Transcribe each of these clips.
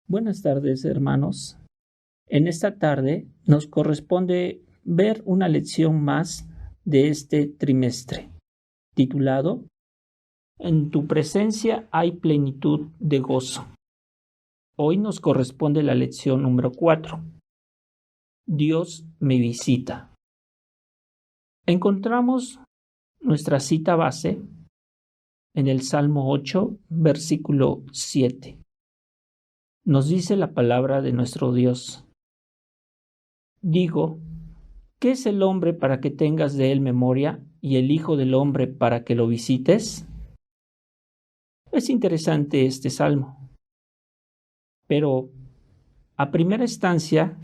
Buenas tardes, hermanos. En esta tarde nos corresponde ver una lección más de este trimestre, titulado En tu presencia hay plenitud de gozo. Hoy nos corresponde la lección número 4. Dios me visita. Encontramos nuestra cita base en el Salmo 8, versículo 7. Nos dice la palabra de nuestro Dios. Digo, ¿qué es el hombre para que tengas de él memoria y el hijo del hombre para que lo visites? Es interesante este salmo, pero a primera instancia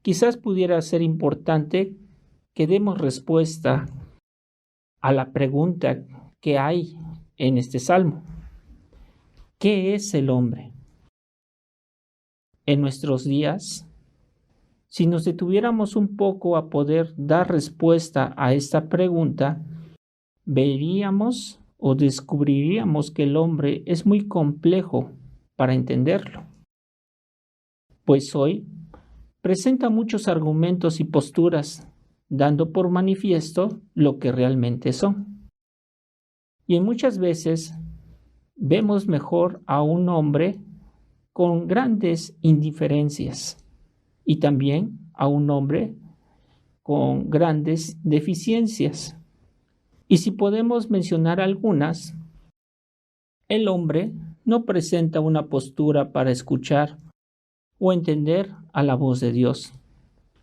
quizás pudiera ser importante que demos respuesta a la pregunta que hay en este salmo. ¿Qué es el hombre? En nuestros días, si nos detuviéramos un poco a poder dar respuesta a esta pregunta, veríamos o descubriríamos que el hombre es muy complejo para entenderlo, pues hoy presenta muchos argumentos y posturas, dando por manifiesto lo que realmente son. Y en muchas veces vemos mejor a un hombre con grandes indiferencias y también a un hombre con grandes deficiencias. Y si podemos mencionar algunas, el hombre no presenta una postura para escuchar o entender a la voz de Dios.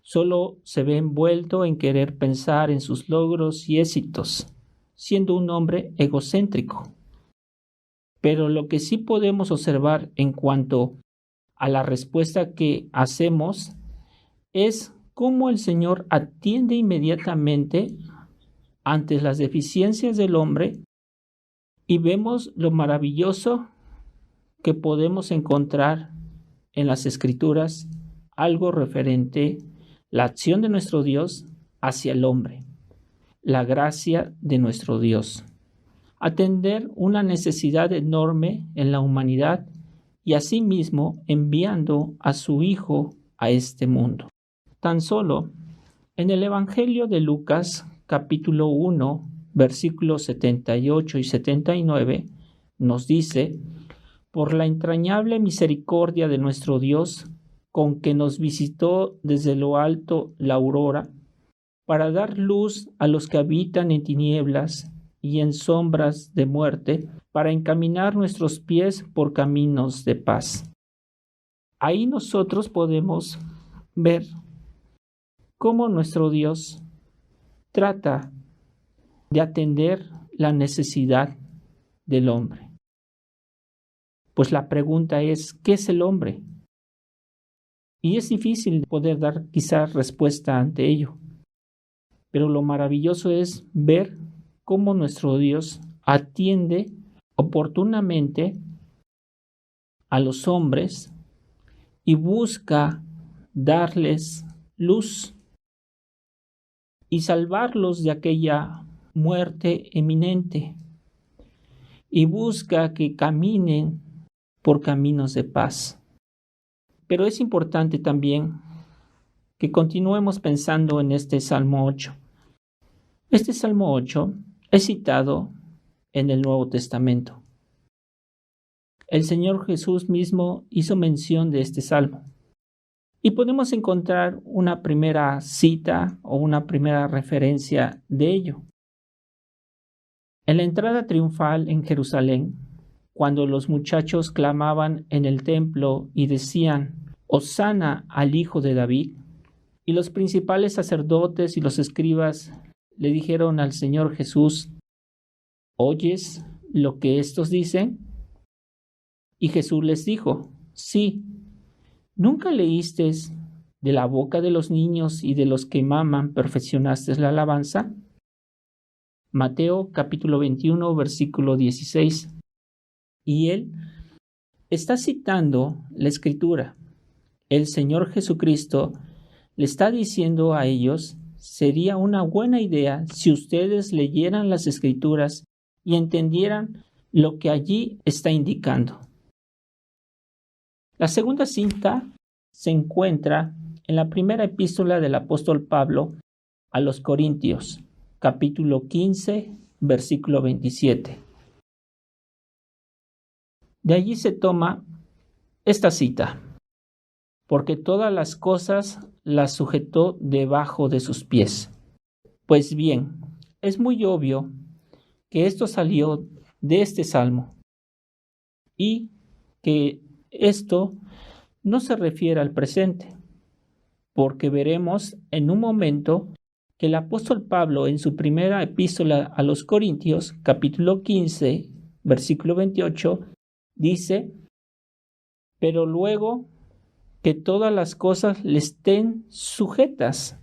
Solo se ve envuelto en querer pensar en sus logros y éxitos, siendo un hombre egocéntrico. Pero lo que sí podemos observar en cuanto a la respuesta que hacemos es cómo el Señor atiende inmediatamente ante las deficiencias del hombre y vemos lo maravilloso que podemos encontrar en las Escrituras, algo referente a la acción de nuestro Dios hacia el hombre, la gracia de nuestro Dios, atender una necesidad enorme en la humanidad y asimismo enviando a su Hijo a este mundo. Tan solo en el Evangelio de Lucas, capítulo 1, versículos 78 y 79, nos dice: por la entrañable misericordia de nuestro Dios, con que nos visitó desde lo alto la aurora, para dar luz a los que habitan en tinieblas y en sombras de muerte, para encaminar nuestros pies por caminos de paz. Ahí nosotros podemos ver cómo nuestro Dios trata de atender la necesidad del hombre. Pues la pregunta es, ¿qué es el hombre? Y es difícil poder dar quizás respuesta ante ello. Pero lo maravilloso es ver cómo nuestro Dios atiende oportunamente a los hombres y busca darles luz y salvarlos de aquella muerte eminente, y busca que caminen por caminos de paz. Pero es importante también que continuemos pensando en este Salmo 8. Este Salmo 8 es citado en el Nuevo Testamento. El Señor Jesús mismo hizo mención de este Salmo. Y podemos encontrar una primera cita o una primera referencia de ello. En la entrada triunfal en Jerusalén, cuando los muchachos clamaban en el templo y decían: Hosana al Hijo de David, y los principales sacerdotes y los escribas le dijeron al Señor Jesús: ¿oyes lo que estos dicen? Y Jesús les dijo: sí. ¿Nunca leíste de la boca de los niños y de los que maman perfeccionaste la alabanza? Mateo capítulo 21, versículo 16. Y él está citando la Escritura. El Señor Jesucristo le está diciendo a ellos: sería una buena idea si ustedes leyeran las Escrituras y entendieran lo que allí está indicando. La segunda cita se encuentra en la primera epístola del apóstol Pablo a los Corintios, capítulo 15, versículo 27. De allí se toma esta cita: porque todas las cosas las sujetó debajo de sus pies. Pues bien, es muy obvio que esto salió de este salmo y que esto no se refiere al presente, porque veremos en un momento que el apóstol Pablo en su primera epístola a los Corintios, capítulo 15, versículo 28, dice: pero luego que todas las cosas le estén sujetas.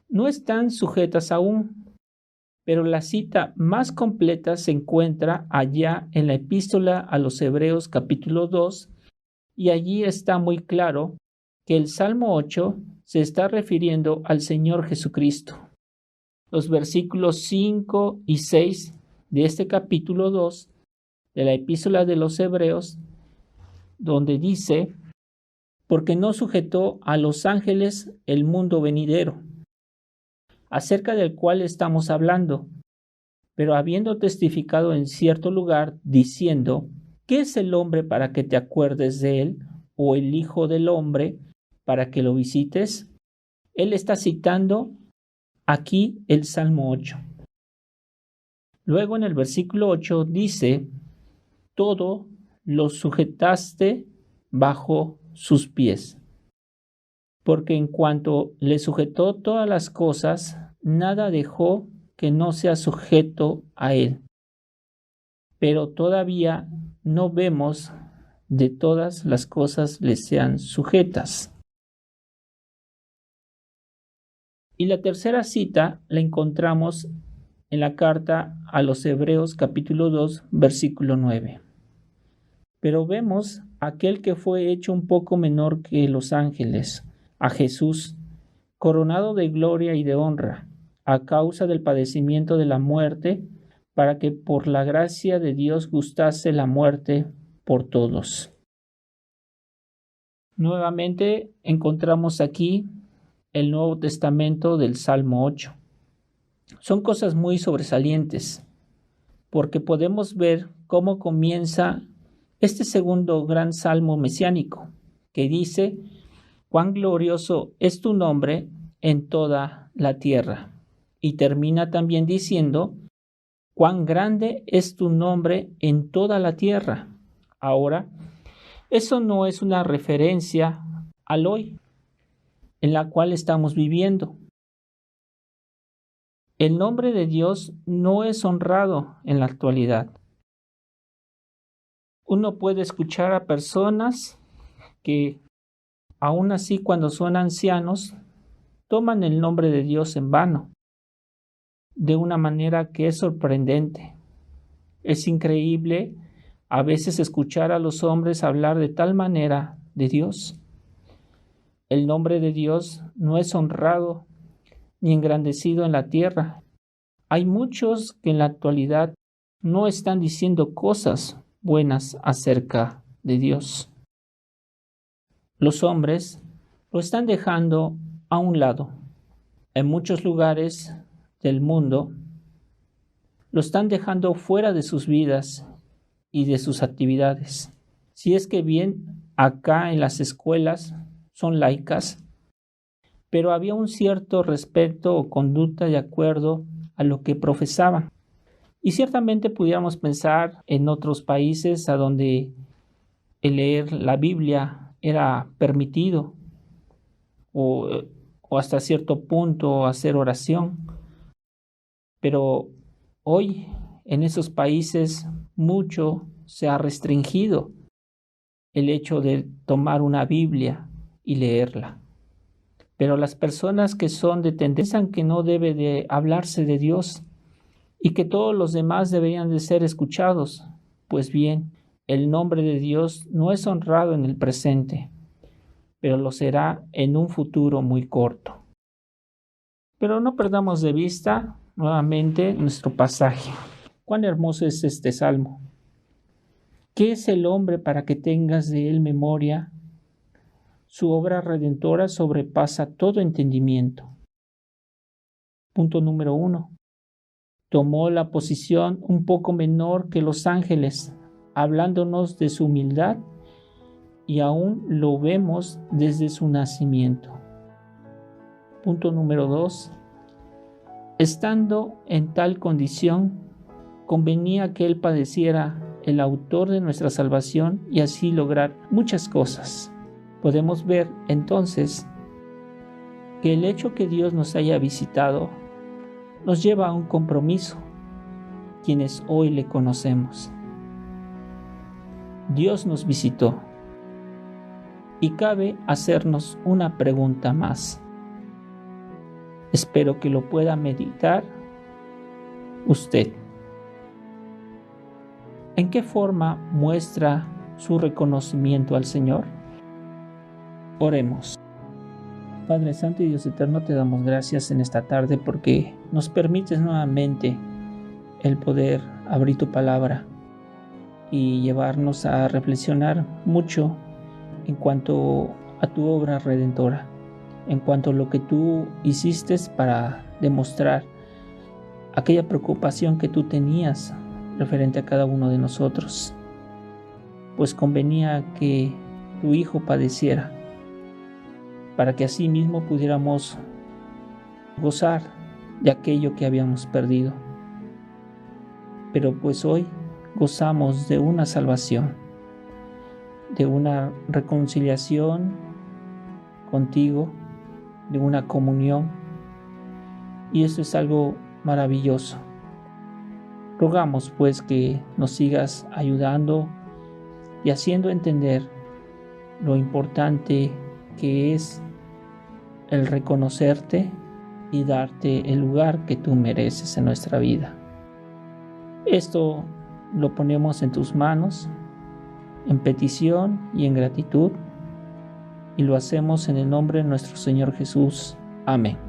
No están sujetas aún, pero la cita más completa se encuentra allá en la epístola a los Hebreos capítulo 2, y allí está muy claro que el Salmo 8 se está refiriendo al Señor Jesucristo. Los versículos 5 y 6 de este capítulo 2 de la epístola de los Hebreos, donde dice: porque no sujetó a los ángeles el mundo venidero, acerca del cual estamos hablando, pero habiendo testificado en cierto lugar, diciendo: ¿qué es el hombre para que te acuerdes de él? ¿O el hijo del hombre para que lo visites? Él está citando aquí el Salmo 8. Luego en el versículo 8 dice: todo lo sujetaste bajo sus pies. Porque en cuanto le sujetó todas las cosas, nada dejó que no sea sujeto a él. Pero todavía no vemos de todas las cosas le sean sujetas. Y la tercera cita la encontramos en la carta a los Hebreos capítulo 2, versículo 9. Pero vemos aquel que fue hecho un poco menor que los ángeles, a Jesús, coronado de gloria y de honra, a causa del padecimiento de la muerte, para que por la gracia de Dios gustase la muerte por todos. Nuevamente encontramos aquí el Nuevo Testamento del Salmo 8. Son cosas muy sobresalientes, porque podemos ver cómo comienza este segundo gran salmo mesiánico, que dice: cuán glorioso es tu nombre en toda la tierra. Y termina también diciendo: cuán grande es tu nombre en toda la tierra. Ahora, eso no es una referencia al hoy, en la cual estamos viviendo. El nombre de Dios no es honrado en la actualidad. Uno puede escuchar a personas que, aún así cuando son ancianos, toman el nombre de Dios en vano, de una manera que es sorprendente. Es increíble a veces escuchar a los hombres hablar de tal manera de Dios. El nombre de Dios no es honrado ni engrandecido en la tierra. Hay muchos que en la actualidad no están diciendo cosas buenas acerca de Dios. Los hombres lo están dejando a un lado. En muchos lugares del mundo lo están dejando fuera de sus vidas y de sus actividades. Si es que bien, acá en las escuelas son laicas, pero había un cierto respeto o conducta de acuerdo a lo que profesaban. Y ciertamente pudiéramos pensar en otros países a donde el leer la Biblia era permitido, o, o hasta cierto punto hacer oración. Pero hoy en esos países mucho se ha restringido el hecho de tomar una Biblia y leerla. Pero las personas que son de tendencia que no debe de hablarse de Dios y que todos los demás deberían de ser escuchados, pues bien, el nombre de Dios no es honrado en el presente, pero lo será en un futuro muy corto. Pero no perdamos de vista nuevamente nuestro pasaje. Cuán hermoso es este salmo. ¿Qué es el hombre para que tengas de él memoria? Su obra redentora sobrepasa todo entendimiento. Punto número 1. Tomó la posición un poco menor que los ángeles, hablándonos de su humildad, y aún lo vemos desde su nacimiento. Punto número 2. Estando en tal condición, convenía que él padeciera, el autor de nuestra salvación, y así lograr muchas cosas. Podemos ver entonces que el hecho que Dios nos haya visitado nos lleva a un compromiso, quienes hoy le conocemos. Dios nos visitó y cabe hacernos una pregunta más. Espero que lo pueda meditar usted. ¿En qué forma muestra su reconocimiento al Señor? Oremos. Padre Santo y Dios Eterno, te damos gracias en esta tarde porque nos permites nuevamente el poder abrir tu palabra y llevarnos a reflexionar mucho en cuanto a tu obra redentora, en cuanto a lo que tú hiciste para demostrar aquella preocupación que tú tenías referente a cada uno de nosotros, pues convenía que tu Hijo padeciera para que así mismo pudiéramos gozar de aquello que habíamos perdido. Pero pues hoy gozamos de una salvación, de una reconciliación contigo, de una comunión, y eso es algo maravilloso. Rogamos pues que nos sigas ayudando y haciendo entender lo importante que es el reconocerte y darte el lugar que tú mereces en nuestra vida. Esto lo ponemos en tus manos, en petición y en gratitud, y lo hacemos en el nombre de nuestro Señor Jesús. Amén.